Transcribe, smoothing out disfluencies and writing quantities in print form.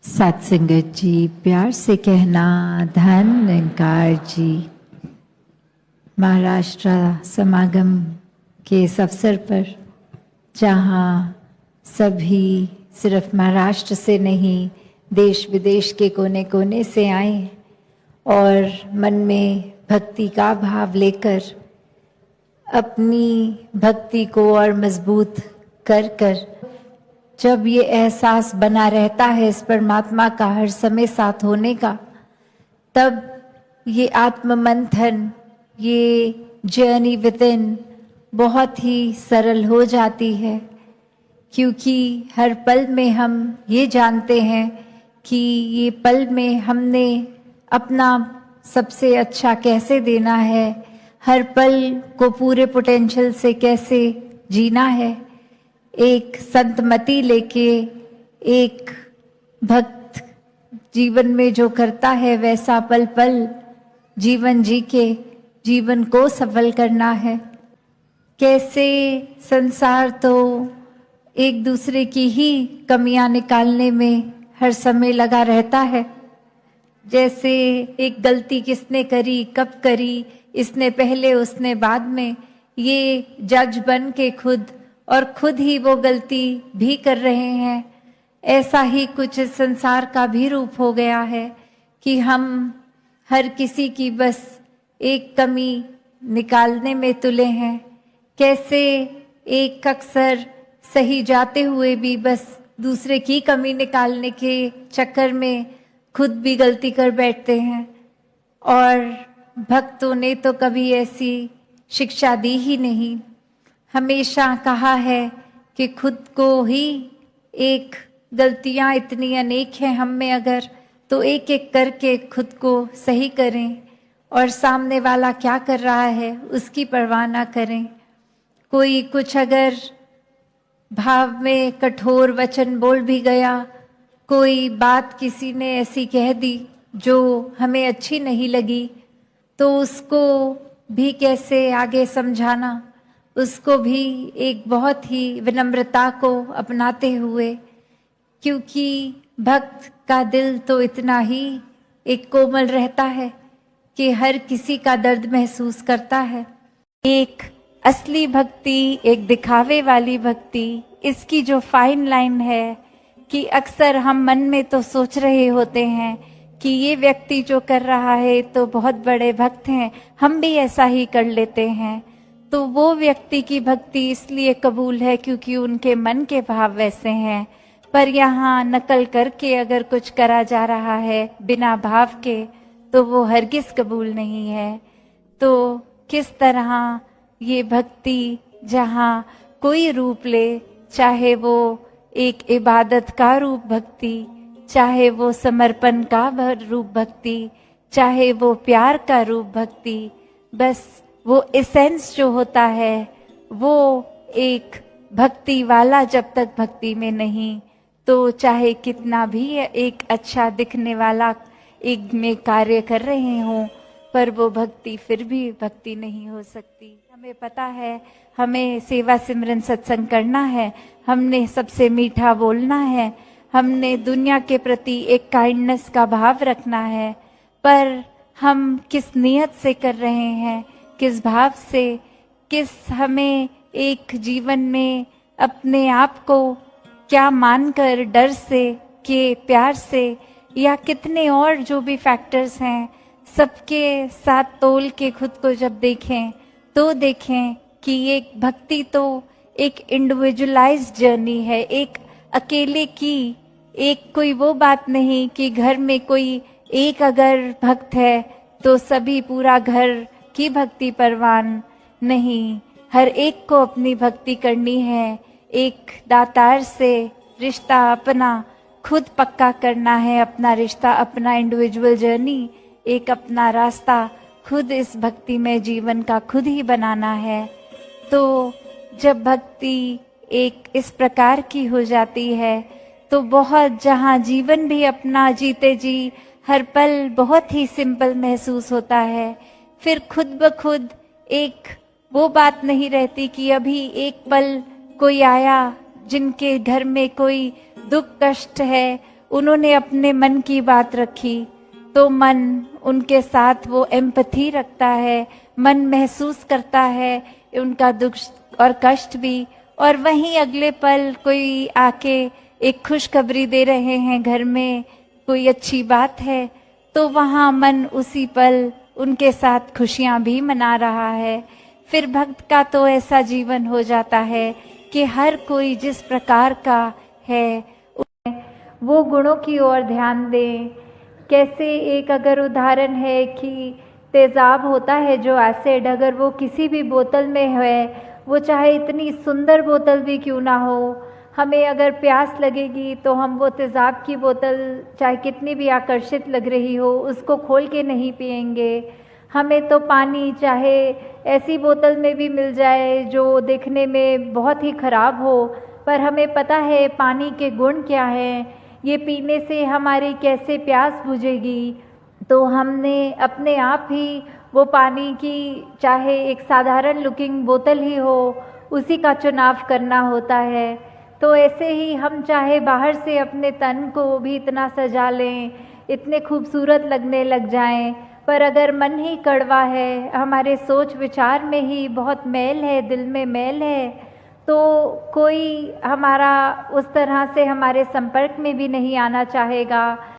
सात संगत जी, प्यार से कहना धन निरंकार जी। महाराष्ट्र समागम के इस अवसर पर, जहाँ सभी सिर्फ महाराष्ट्र से नहीं देश विदेश के कोने कोने से आए और मन में भक्ति का भाव लेकर अपनी भक्ति को और मजबूत कर कर जब ये एहसास बना रहता है इस परमात्मा का हर समय साथ होने का, तब ये आत्म मंथन, ये जर्नी विद इन बहुत ही सरल हो जाती है। क्योंकि हर पल में हम ये जानते हैं कि ये पल में हमने अपना सबसे अच्छा कैसे देना है, हर पल को पूरे पोटेंशियल से कैसे जीना है। एक संतमति लेके एक भक्त जीवन में जो करता है वैसा पल पल जीवन जी के जीवन को सफल करना है। कैसे संसार तो एक दूसरे की ही कमियां निकालने में हर समय लगा रहता है। जैसे एक गलती किसने करी, कब करी, इसने पहले उसने बाद में, ये जज बन के खुद ही वो गलती भी कर रहे हैं। ऐसा ही कुछ संसार का भी रूप हो गया है कि हम हर किसी की बस एक कमी निकालने में तुले हैं। कैसे एक अक्सर सही जाते हुए भी बस दूसरे की कमी निकालने के चक्कर में खुद भी गलती कर बैठते हैं। और भक्तों ने तो कभी ऐसी शिक्षा दी ही नहीं। हमेशा कहा है कि खुद को ही एक गलतियां इतनी अनेक हैं हम में, अगर तो एक एक करके खुद को सही करें और सामने वाला क्या कर रहा है उसकी परवाह ना करें। कोई कुछ अगर भाव में कठोर वचन बोल भी गया, कोई बात किसी ने ऐसी कह दी जो हमें अच्छी नहीं लगी, तो उसको भी कैसे आगे समझाना, उसको भी एक बहुत ही विनम्रता को अपनाते हुए। क्योंकि भक्त का दिल तो इतना ही एक कोमल रहता है कि हर किसी का दर्द महसूस करता है। एक असली भक्ति, एक दिखावे वाली भक्ति, इसकी जो फाइन लाइन है कि अक्सर हम मन में तो सोच रहे होते हैं कि ये व्यक्ति जो कर रहा है तो बहुत बड़े भक्त हैं, हम भी ऐसा ही कर लेते हैं। तो वो व्यक्ति की भक्ति इसलिए कबूल है क्योंकि उनके मन के भाव वैसे हैं। पर यहाँ नकल करके अगर कुछ करा जा रहा है बिना भाव के, तो वो हरगिज कबूल नहीं है। तो किस तरह ये भक्ति जहाँ कोई रूप ले, चाहे वो एक इबादत का रूप भक्ति, चाहे वो समर्पण का रूप भक्ति, चाहे वो प्यार का रूप भक्ति, बस वो एसेंस जो होता है वो एक भक्ति वाला जब तक भक्ति में नहीं, तो चाहे कितना भी एक अच्छा दिखने वाला एक में कार्य कर रहे हों, पर वो भक्ति फिर भी भक्ति नहीं हो सकती। हमें पता है हमें सेवा सिमरन सत्संग करना है, हमने सबसे मीठा बोलना है, हमने दुनिया के प्रति एक काइंडनेस का भाव रखना है, पर हम किस नियत से कर रहे हैं, किस भाव से, किस हमें एक जीवन में अपने आप को क्या मानकर, डर से कि प्यार से, या कितने और जो भी फैक्टर्स हैं, सबके साथ तोल के खुद को जब देखें तो देखें कि ये भक्ति तो एक इंडिविजुअलाइज्ड जर्नी है, एक अकेले की, एक कोई वो बात नहीं कि घर में कोई एक अगर भक्त है तो सभी पूरा घर की भक्ति परवान नहीं। हर एक को अपनी भक्ति करनी है, एक दातार से रिश्ता अपना खुद पक्का करना है, अपना रिश्ता, अपना इंडिविजुअल जर्नी, एक अपना रास्ता खुद इस भक्ति में जीवन का खुद ही बनाना है। तो जब भक्ति एक इस प्रकार की हो जाती है तो बहुत, जहाँ जीवन भी अपना जीते जी हर पल बहुत ही सिंपल महसूस होता है, फिर खुद ब खुद एक वो बात नहीं रहती कि अभी एक पल कोई आया जिनके घर में कोई दुख कष्ट है उन्होंने अपने मन की बात रखी तो मन उनके साथ वो एम्पैथी रखता है, मन महसूस करता है उनका दुख और कष्ट भी। और वहीं अगले पल कोई आके एक खुशखबरी दे रहे हैं, घर में कोई अच्छी बात है, तो वहाँ मन उसी पल उनके साथ खुशियां भी मना रहा है। फिर भक्त का तो ऐसा जीवन हो जाता है कि हर कोई जिस प्रकार का है वो गुणों की ओर ध्यान दें। कैसे एक अगर उदाहरण है कि तेजाब होता है जो एसिड, अगर वो किसी भी बोतल में है, वो चाहे इतनी सुंदर बोतल भी क्यों ना हो, हमें अगर प्यास लगेगी तो हम वो तेजाब की बोतल चाहे कितनी भी आकर्षित लग रही हो उसको खोल के नहीं पिएंगे। हमें तो पानी चाहे ऐसी बोतल में भी मिल जाए जो देखने में बहुत ही खराब हो, पर हमें पता है पानी के गुण क्या हैं, ये पीने से हमारी कैसे प्यास बुझेगी। तो हमने अपने आप ही वो पानी की चाहे एक साधारण लुकिंग बोतल ही हो उसी का चुनाव करना होता है। तो ऐसे ही हम चाहे बाहर से अपने तन को भी इतना सजा लें, इतने खूबसूरत लगने लग जाएं, पर अगर मन ही कड़वा है, हमारे सोच विचार में ही बहुत मैल है, दिल में मैल है, तो कोई हमारा उस तरह से हमारे संपर्क में भी नहीं आना चाहेगा।